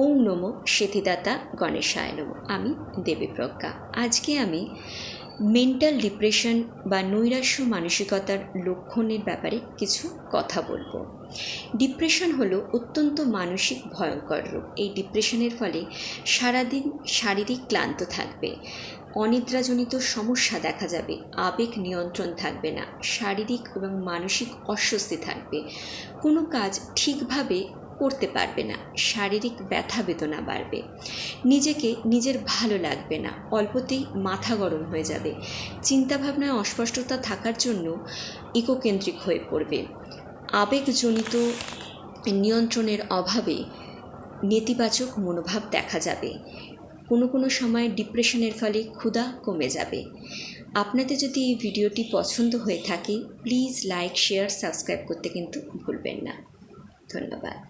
ওং নমো সিদ্ধিদাতা গণেশায় নমো। আমি দেবী প্রজ্ঞা। আজকে আমি মেন্টাল ডিপ্রেশন বা নৈরাশ্য মানসিকতার লক্ষণের ব্যাপারে কিছু কথা বলবো। ডিপ্রেশন হলো অত্যন্ত মানসিক ভয়ঙ্কর রোগ। এই ডিপ্রেশনের ফলে সারাদিন শারীরিক ক্লান্ত থাকবে, অনিদ্রাজনিত সমস্যা দেখা যাবে, আবেগ নিয়ন্ত্রণ থাকবে না, শারীরিক এবং মানসিক অস্বস্তি থাকবে, কোনো কাজ ঠিকভাবে করতে পারবে না, শারীরিক ব্যথা বেদনা বাড়বে, নিজের ভালো লাগবে না, অল্পতেই মাথা গরম হয়ে যাবে, চিন্তাভাবনায় অস্পষ্টতা থাকার জন্য ইকোকেন্দ্রিক হয়ে পড়বে, আবেগজনিত নিয়ন্ত্রণের অভাবে নেতিবাচক মনোভাব দেখা যাবে, কোনো সময় ডিপ্রেশনের ফলে ক্ষুধা কমে যাবে। আপনাদের যদি এই ভিডিওটি পছন্দ হয়ে থাকে প্লিজ লাইক, শেয়ার, সাবস্ক্রাইব করতে কিন্তু ভুলবেন না। ধন্যবাদ।